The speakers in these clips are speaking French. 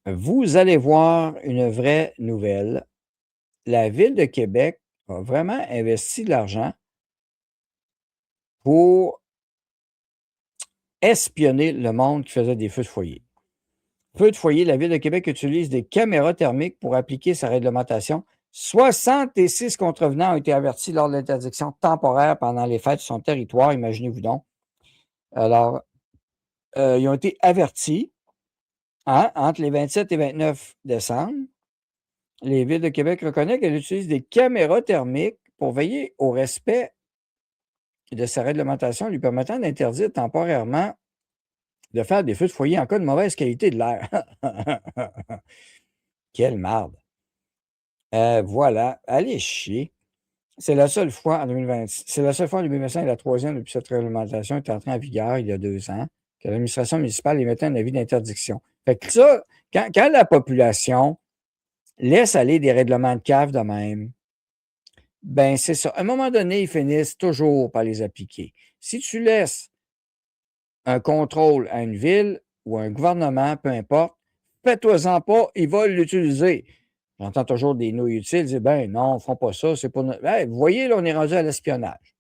Vous allez voir une vraie nouvelle. La Ville de Québec a vraiment investi de l'argent pour espionner le monde qui faisait des feux de foyer. Feux de foyer, la Ville de Québec utilise des caméras thermiques pour appliquer sa réglementation. 66 contrevenants ont été avertis lors de l'interdiction temporaire pendant les fêtes sur son territoire, imaginez-vous donc. Alors, ils ont été avertis entre les 27 et 29 décembre. Les Villes de Québec reconnaissent qu'elles utilisent des caméras thermiques pour veiller au respect de sa réglementation lui permettant d'interdire temporairement de faire des feux de foyer en cas de mauvaise qualité de l'air. Quelle marde. Voilà, allez chier. C'est la seule fois en 2020, c'est la seule fois en 2025 et la troisième depuis cette réglementation est entrée en vigueur il y a 2 ans que l'administration municipale émettait un avis d'interdiction. Fait que ça, quand la population laisse aller des règlements de cave de même, ben c'est ça. À un moment donné, ils finissent toujours par les appliquer. Si tu laisses un contrôle à une ville ou à un gouvernement, peu importe, fais-toi-en pas, ils vont l'utiliser. J'entends toujours des nouilles utiles dire ben non, ne font pas ça, c'est pour vous voyez, là, on est rendu à l'espionnage.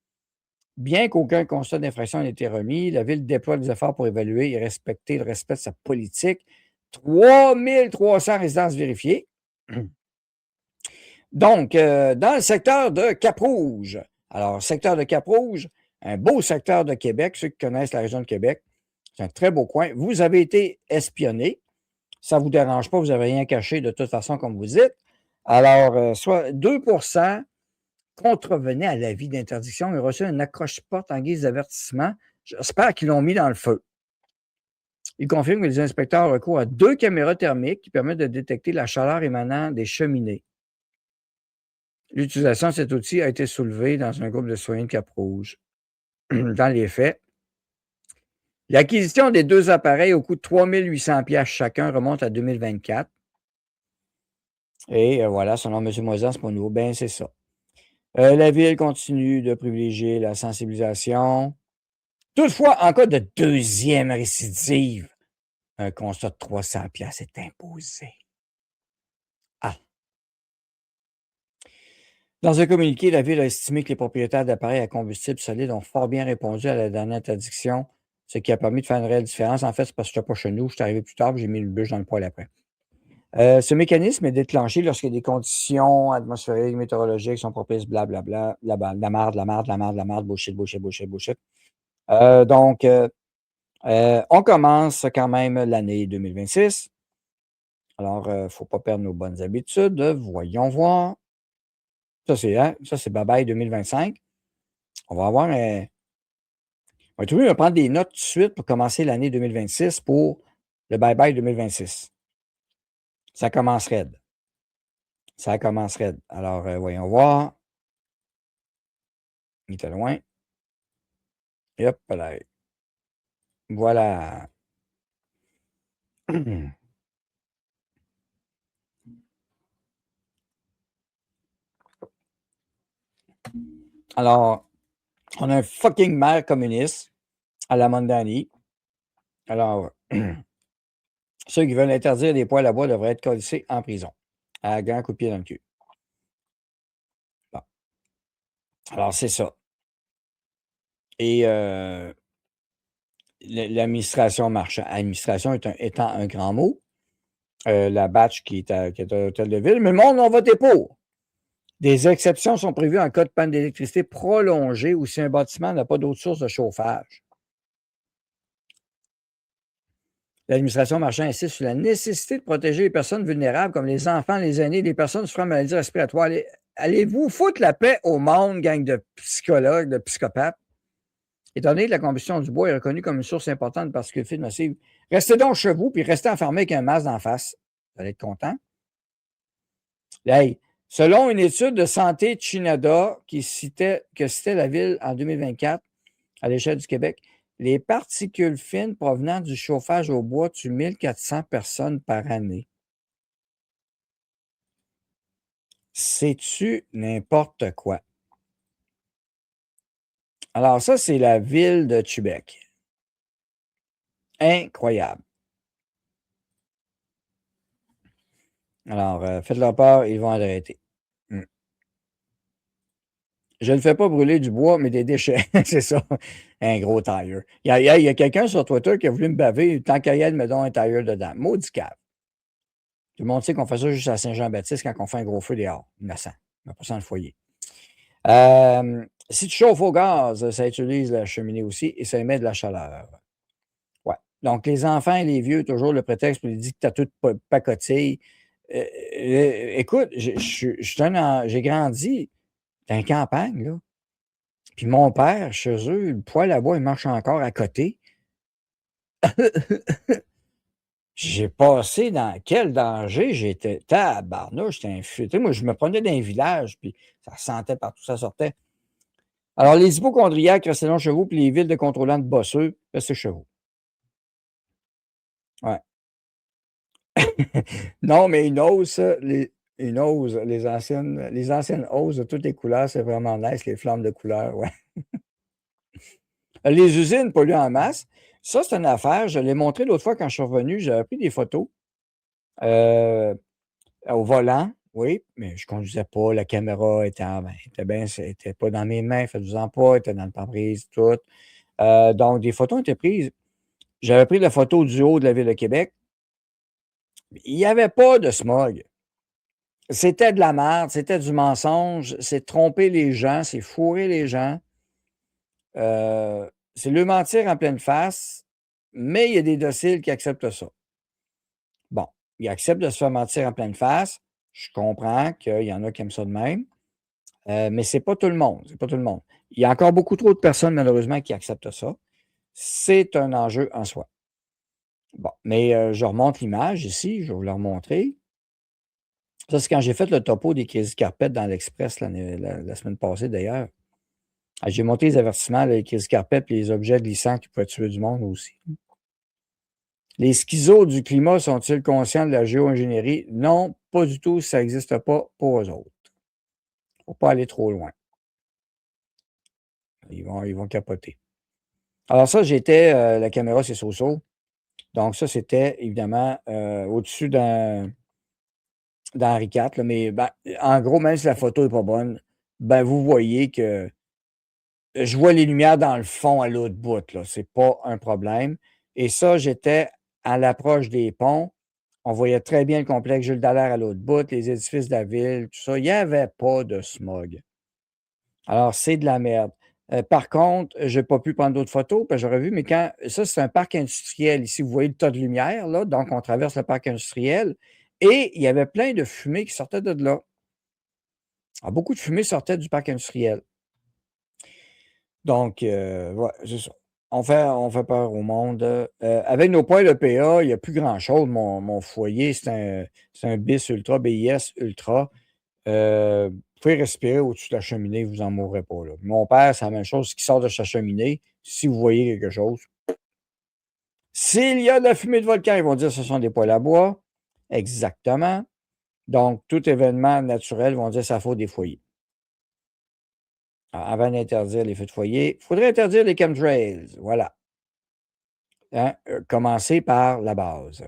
Bien qu'aucun constat d'infraction n'ait été remis, la Ville déploie des efforts pour évaluer et respecter le respect de sa politique. 3300 résidences vérifiées. Donc, dans le secteur de Cap-Rouge. Alors, secteur de Cap-Rouge, un beau secteur de Québec, ceux qui connaissent la région de Québec, c'est un très beau coin. Vous avez été espionné. Ça ne vous dérange pas, vous n'avez rien caché de toute façon, comme vous dites. Alors, soit 2 contrevenaient à l'avis d'interdiction et reçu un accroche-porte en guise d'avertissement. J'espère qu'ils l'ont mis dans le feu. Il confirme que les inspecteurs ont recours à 2 caméras thermiques qui permettent de détecter la chaleur émanant des cheminées. L'utilisation de cet outil a été soulevée dans un groupe de citoyens de Cap-Rouge. Dans les faits, l'acquisition des 2 appareils au coût de 3 800 $ chacun remonte à 2024. Et voilà, selon M. Moisan, c'est pas nouveau. Ben, c'est ça. La Ville continue de privilégier la sensibilisation. Toutefois, en cas de deuxième récidive, un constat de 300 $ est imposé. Ah! Dans un communiqué, la Ville a estimé que les propriétaires d'appareils à combustible solide ont fort bien répondu à la dernière interdiction, ce qui a permis de faire une réelle différence. En fait, c'est parce que je n'étais pas chez nous, je suis arrivé plus tard, j'ai mis le bûche dans le poêle après. Ce mécanisme est déclenché lorsqu'il y a des conditions atmosphériques, météorologiques sont propices, blablabla, la marde, bullshit. Donc, on commence quand même l'année 2026. Alors, il ne faut pas perdre nos bonnes habitudes. Voyons voir. Ça, c'est bye-bye 2025. On va avoir un. On va prendre des notes tout de suite pour commencer l'année 2026 pour le bye-bye 2026. Ça commence raide. Ça commence raide. Alors, voyons voir. Il était loin. Et hop là. Voilà. Alors, on a un fucking maire communiste à la Mondani. Alors, ceux qui veulent interdire les poêles à bois devraient être collés en prison. À grand coup de pied dans le cul. Bon. Alors, c'est ça. Et l'administration marchand. Administration étant un grand mot. La batch qui est à l'hôtel de ville. Mais le monde n'a voté pour. Des exceptions sont prévues en cas de panne d'électricité prolongée ou si un bâtiment n'a pas d'autre source de chauffage. L'administration marchand insiste sur la nécessité de protéger les personnes vulnérables comme les enfants, les aînés, les personnes souffrant de maladies respiratoires. Allez-vous foutre la paix au monde, gang de psychologues, de psychopathes? Étant donné que la combustion du bois est reconnue comme une source importante de particules fines nocives, restez donc chez vous et restez enfermés avec un masque d'en face. Vous allez être content. Hey, selon une étude de Santé Chinada que citait la Ville en 2024 à l'échelle du Québec, les particules fines provenant du chauffage au bois tuent 1400 personnes par année. C'est-tu n'importe quoi? Alors ça, c'est la Ville de Québec. Incroyable. Alors, faites-leur peur, ils vont arrêter. Mmh. Je ne fais pas brûler du bois, mais des déchets, c'est ça, un gros tailleur. Il y a quelqu'un sur Twitter qui a voulu me baver, tant qu'à y être, mets donc un tailleur dedans. Maudit cave. Tout le monde sait qu'on fait ça juste à Saint-Jean-Baptiste quand on fait un gros feu dehors, innocent, mais pas sans le foyer. Si tu chauffes au gaz, ça utilise la cheminée aussi et ça émet de la chaleur. Ouais. Donc, les enfants et les vieux, toujours le prétexte pour les dire que tu as tout pacotille. Écoute, j'ai grandi dans la campagne, là. Puis mon père, chez eux, le poêle à bois, il marche encore à côté. J'ai passé dans quel danger j'étais. Tabarnouche, j'étais infiltré. Moi, je me prenais dans un village, puis ça sentait partout, ça sortait. Alors, les hypochondriaques restaient longs chevaux, puis les villes de contrôlants de bosseux restaient chevaux. Ouais. Non, mais une hausse, une hausse, les anciennes hausses de toutes les couleurs, c'est vraiment nice, les flammes de couleur, ouais. Les usines polluent en masse. Ça, c'est une affaire. Je l'ai montré l'autre fois quand je suis revenu. J'avais pris des photos euh, au volant, oui, mais je ne conduisais pas. La caméra était pas dans mes mains, faites-vous-en pas, était dans le pare-brise, tout. Donc, des photos étaient prises. J'avais pris la photo du haut de la ville de Québec. Il n'y avait pas de smog. C'était de la merde, c'était du mensonge, c'est tromper les gens, c'est fourrer les gens. C'est leur mentir en pleine face, mais il y a des dociles qui acceptent ça. Bon, ils acceptent de se faire mentir en pleine face. Je comprends qu'il y en a qui aiment ça de même, mais c'est pas tout le monde, c'est pas tout le monde. Il y a encore beaucoup trop de personnes, malheureusement, qui acceptent ça. C'est un enjeu en soi. Bon, mais je remonte l'image ici, je vais vous la remontrer. Ça, c'est quand j'ai fait le topo des Crazy Carpet dans l'Express la semaine passée, d'ailleurs. Ah, j'ai monté les avertissements, là, les Crazy Carpet et les objets glissants qui pouvaient tuer du monde aussi. Les schizos du climat sont-ils conscients de la géo-ingénierie? Non, pas du tout. Ça n'existe pas pour eux autres. Il ne faut pas aller trop loin. Ils vont capoter. Alors ça, la caméra, c'est Soso. Donc ça, c'était évidemment au-dessus d'Henri IV. Là, mais ben, en gros, même si la photo n'est pas bonne, ben, vous voyez que je vois les lumières dans le fond à l'autre bout. Ce n'est pas un problème. Et ça, j'étais à l'approche des ponts. On voyait très bien le complexe Jules Dallaire à l'autre bout, les édifices de la ville, tout ça. Il n'y avait pas de smog. Alors, c'est de la merde. Par contre, je n'ai pas pu prendre d'autres photos, parce que j'aurais vu, mais ça, c'est un parc industriel. Ici, vous voyez le tas de lumière, là. Donc, on traverse le parc industriel. Et il y avait plein de fumée qui sortait de là. Alors, beaucoup de fumée sortait du parc industriel. Donc, ouais, c'est ça. On fait peur au monde. Avec nos points EPA, il n'y a plus grand-chose. Mon foyer, c'est un BIS Ultra, BIS Ultra. Vous pouvez respirer au-dessus de la cheminée, vous n'en mourrez pas, là. Mon père, c'est la même chose, qui sort de sa cheminée. Si vous voyez quelque chose, s'il y a de la fumée de volcan, ils vont dire que ce sont des poêles à bois. Exactement. Donc, tout événement naturel, ils vont dire que ça faute des foyers. Alors, avant d'interdire les feux de foyer, il faudrait interdire les chemtrails. Voilà. Hein? Commencer par la base.